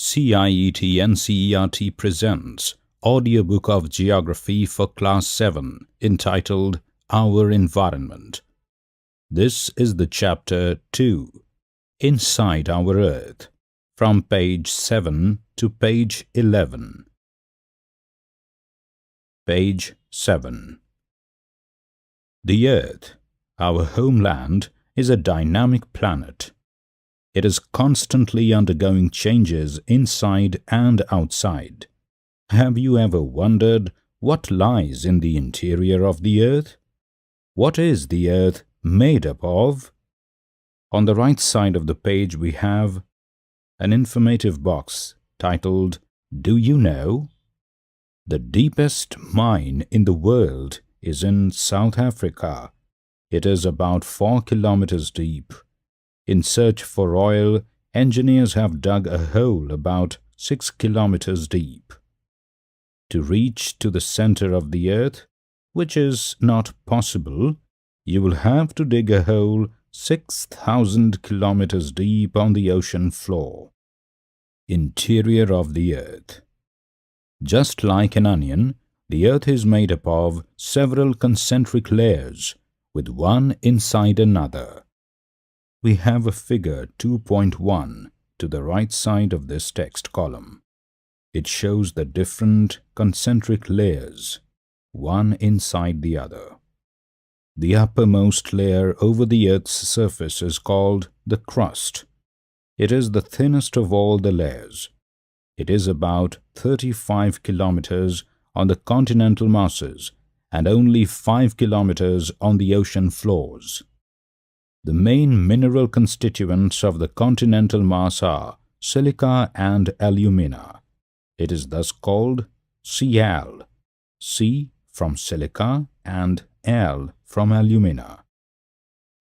CIET NCERT presents Audiobook of Geography for Class 7 entitled Our Environment. This is the Chapter 2, Inside Our Earth, from page 7 to page 11. Page 7. The Earth, our homeland, is a dynamic planet. It is constantly undergoing changes inside and outside. Have you ever wondered what lies in the interior of the Earth? What is the Earth made up of? On the right side of the page we have an informative box titled, "Do you know?" The deepest mine in the world is in South Africa. It is about 4 kilometers deep. In search for oil, engineers have dug a hole about 6 kilometers deep. To reach to the center of the Earth, which is not possible, you will have to dig a hole 6,000 kilometers deep on the ocean floor. Interior of the Earth. Just like an onion, the Earth is made up of several concentric layers, with one inside another. We have a figure 2.1 to the right side of this text column. It shows the different concentric layers, one inside the other. The uppermost layer over the Earth's surface is called the crust. It is the thinnest of all the layers. It is about 35 kilometers on the continental masses and only 5 kilometers on the ocean floors. The main mineral constituents of the continental mass are silica and alumina. It is thus called Cl, C from silica and Al from alumina.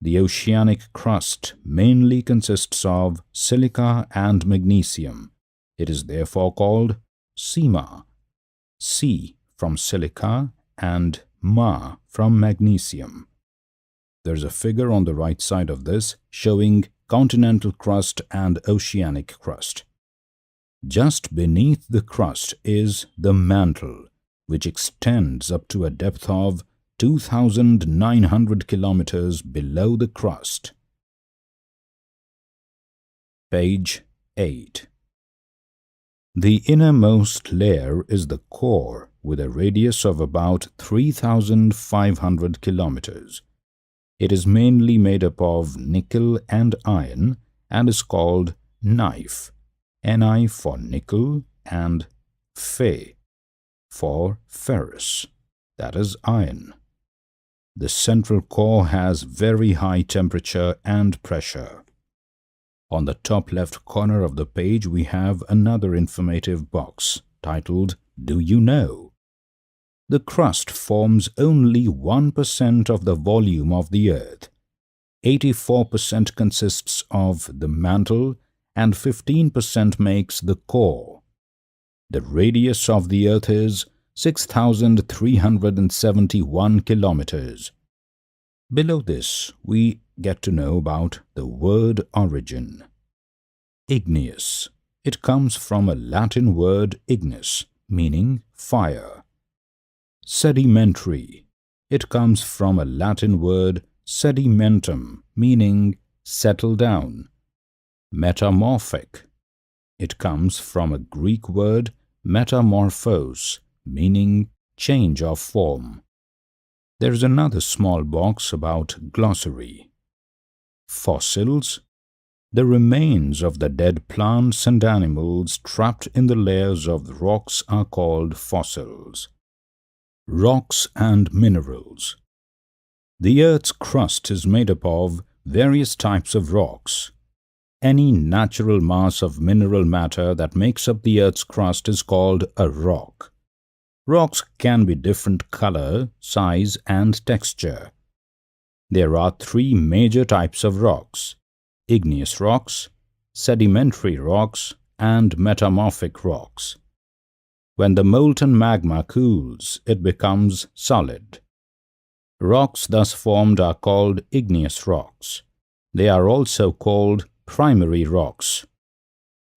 The oceanic crust mainly consists of silica and magnesium. It is therefore called Cma, C from silica and Ma from magnesium. There is a figure on the right side of this showing continental crust and oceanic crust. Just beneath the crust is the mantle, which extends up to a depth of 2,900 kilometers below the crust. Page 8. The innermost layer is the core with a radius of about 3,500 kilometers. It is mainly made up of nickel and iron and is called NiF, Ni for nickel and Fe for ferrous, that is iron. The central core has very high temperature and pressure. On the top left corner of the page we have another informative box titled, "Do you know?" The crust forms only 1% of the volume of the Earth. 84% consists of the mantle and 15% makes the core. The radius of the Earth is 6,371 kilometers. Below this, we get to know about the word origin. Igneous. It comes from a Latin word ignis, meaning fire. Sedimentary. It comes from a Latin word sedimentum, meaning settle down. Metamorphic. It comes from a Greek word metamorphos, meaning change of form. There is another small box about glossary. Fossils. The remains of the dead plants and animals trapped in the layers of the rocks are called fossils. Rocks and minerals. The Earth's crust is made up of various types of rocks. Any natural mass of mineral matter that makes up the Earth's crust is called a rock. Rocks can be different color, size, and texture. There are 3 major types of rocks: igneous rocks, sedimentary rocks, and metamorphic rocks. When the molten magma cools, it becomes solid. Rocks thus formed are called igneous rocks. They are also called primary rocks.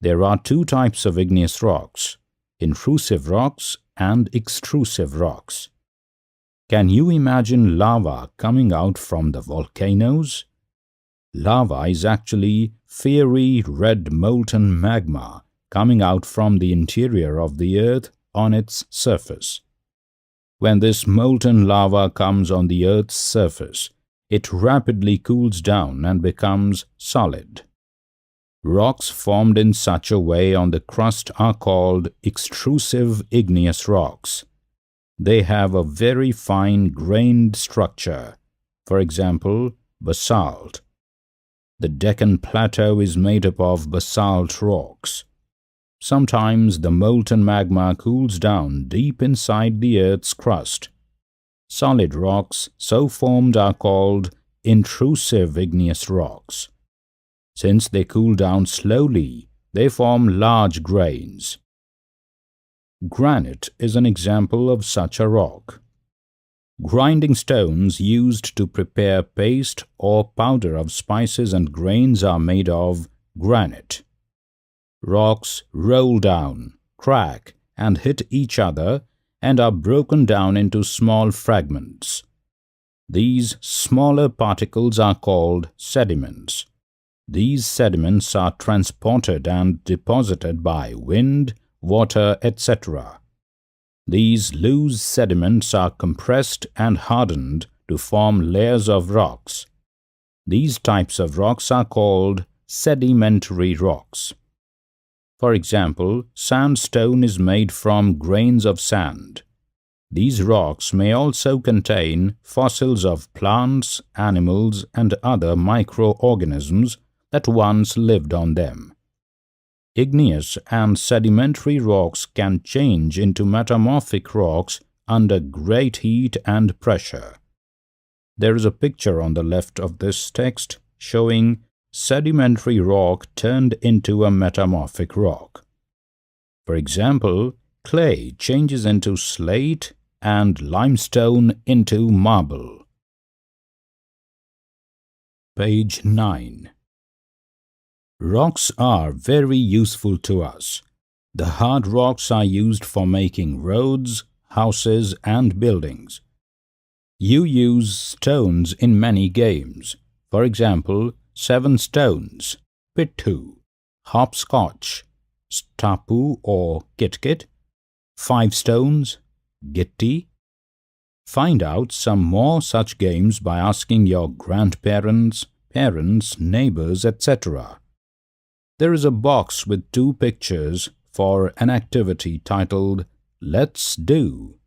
There are two types of igneous rocks: intrusive rocks and extrusive rocks. Can you imagine lava coming out from the volcanoes? Lava is actually fiery red molten magma coming out from the interior of the earth on its surface. When this molten lava comes on the earth's surface, it rapidly cools down and becomes solid. Rocks formed in such a way on the crust are called extrusive igneous rocks. They have a very fine-grained structure. For example, basalt. The Deccan Plateau is made up of basalt rocks. Sometimes the molten magma cools down deep inside the Earth's crust. Solid rocks so formed are called intrusive igneous rocks. Since they cool down slowly, they form large grains. Granite is an example of such a rock. Grinding stones used to prepare paste or powder of spices and grains are made of granite. Rocks roll down, crack, and hit each other and are broken down into small fragments. These smaller particles are called sediments. These sediments are transported and deposited by wind, water, etc. These loose sediments are compressed and hardened to form layers of rocks. These types of rocks are called sedimentary rocks. For example, sandstone is made from grains of sand. These rocks may also contain fossils of plants, animals, and other microorganisms that once lived on them. Igneous and sedimentary rocks can change into metamorphic rocks under great heat and pressure. There is a picture on the left of this text showing sedimentary rock turned into a metamorphic rock. For example, clay changes into slate and limestone into marble. Page 9. Rocks are very useful to us. The hard rocks are used for making roads, houses, and buildings. You use stones in many games. For example, 7 stones, pittu, hopscotch, stapu or kitkit, 5 stones, gitti. Find out some more such games by asking your grandparents, parents, neighbors, etc. There is a box with 2 pictures for an activity titled Let's Do.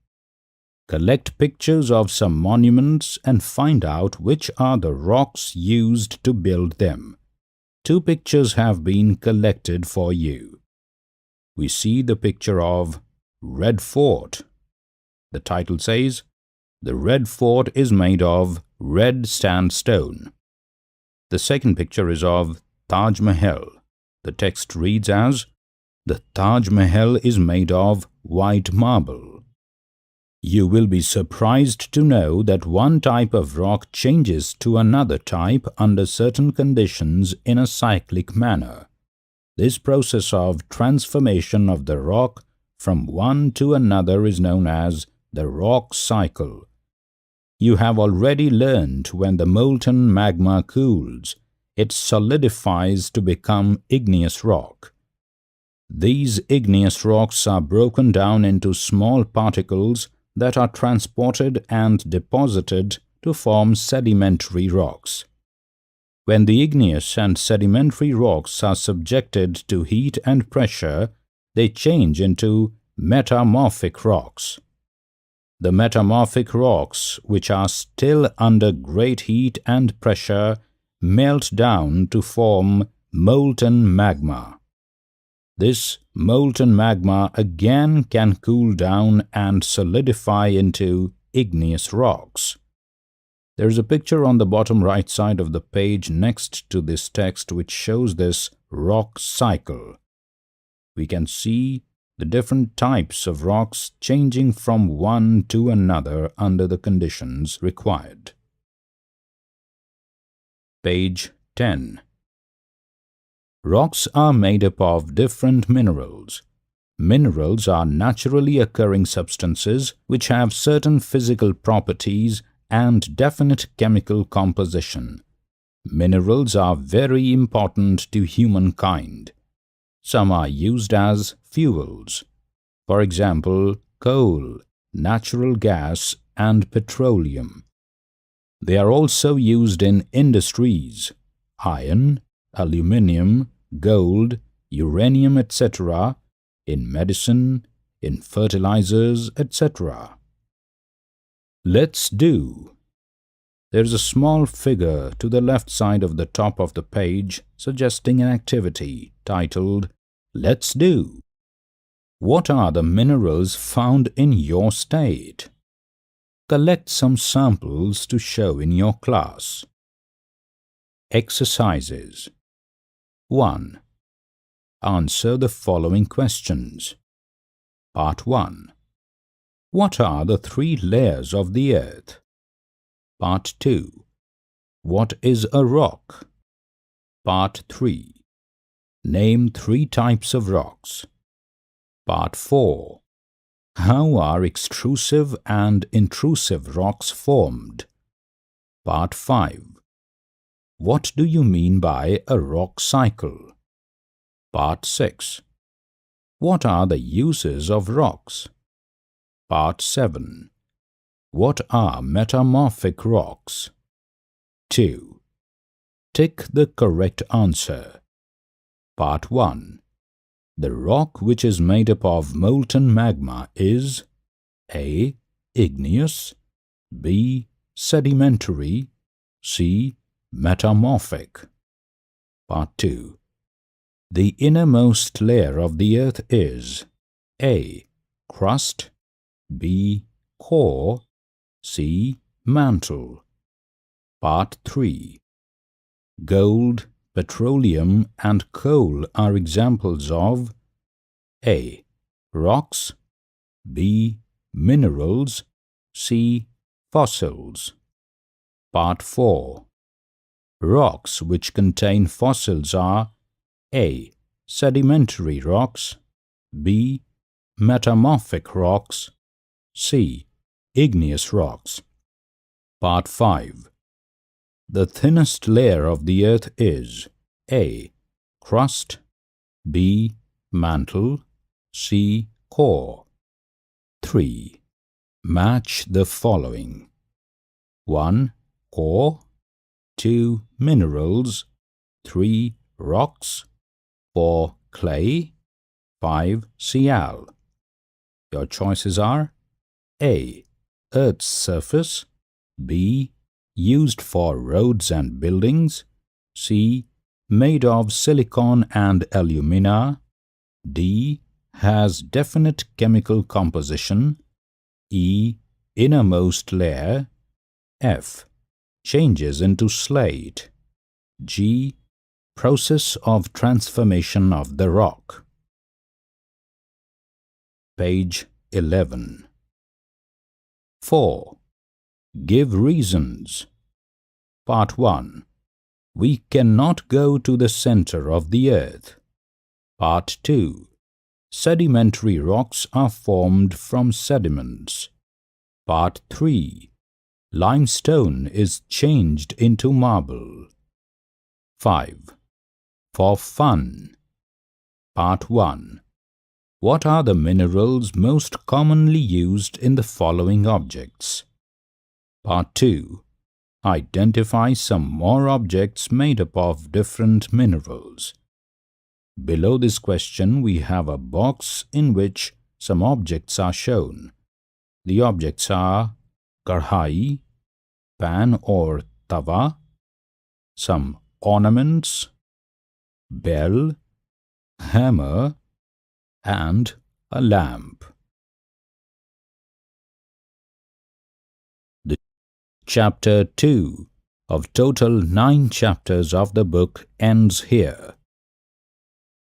Collect pictures of some monuments and find out which are the rocks used to build them. 2 pictures have been collected for you. We see the picture of Red Fort. The title says, "The Red Fort is made of red sandstone." The second picture is of Taj Mahal. The text reads as, "The Taj Mahal is made of white marble." You will be surprised to know that one type of rock changes to another type under certain conditions in a cyclic manner. This process of transformation of the rock from one to another is known as the rock cycle. You have already learned when the molten magma cools, it solidifies to become igneous rock. These igneous rocks are broken down into small particles that are transported and deposited to form sedimentary rocks. When the igneous and sedimentary rocks are subjected to heat and pressure, they change into metamorphic rocks. The metamorphic rocks, which are still under great heat and pressure, melt down to form molten magma. This molten magma again can cool down and solidify into igneous rocks. There is a picture on the bottom right side of the page next to this text which shows this rock cycle. We can see the different types of rocks changing from one to another under the conditions required. Page 10. Rocks are made up of different minerals. Minerals are naturally occurring substances which have certain physical properties and definite chemical composition. Minerals are very important to humankind. Some are used as fuels. For example, coal, natural gas, and petroleum. They are also used in industries: iron, aluminium, gold, uranium, etc., in medicine, in fertilizers, etc. Let's do. There is a small figure to the left side of the top of the page suggesting an activity titled Let's Do. What are the minerals found in your state? Collect some samples to show in your class. Exercises. 1. Answer the following questions. Part 1. What are the 3 layers of the earth? Part 2. What is a rock? Part 3. Name 3 types of rocks. Part 4. How are extrusive and intrusive rocks formed? Part 5. What do you mean by a rock cycle? Part 6. What are the uses of rocks? Part 7. What are metamorphic rocks? 2. Tick the correct answer. Part 1. The rock which is made up of molten magma is A. Igneous, B. Sedimentary, C. Metamorphic. Part 2. The innermost layer of the earth is A. Crust, B. Core, C. Mantle. Part 3. Gold, petroleum, and coal are examples of A. Rocks, B. Minerals, C. Fossils. Part 4. Rocks which contain fossils are A. Sedimentary rocks, B. Metamorphic rocks, C. Igneous rocks. Part 5. The thinnest layer of the earth is A. Crust, B. Mantle, C. Core. 3. Match the following. 1. Core, 2. Minerals, 3. Rocks, 4. Clay, 5. Sial. Your choices are A. Earth's surface, B. Used for roads and buildings, C. Made of silicon and alumina, D. Has definite chemical composition, E. Innermost layer, F. Changes into slate, G. Process of transformation of the rock. Page 11. 4. Give reasons. Part 1. We cannot go to the center of the earth. Part 2. Sedimentary rocks are formed from sediments. Part 3. Limestone is changed into marble. 5. For fun. Part 1. What are the minerals most commonly used in the following objects? Part 2. Identify some more objects made up of different minerals. Below this question, we have a box in which some objects are shown. The objects are karhai, pan or tawa, some ornaments, bell, hammer, and a lamp. The Chapter 2 of total 9 chapters of the book ends here.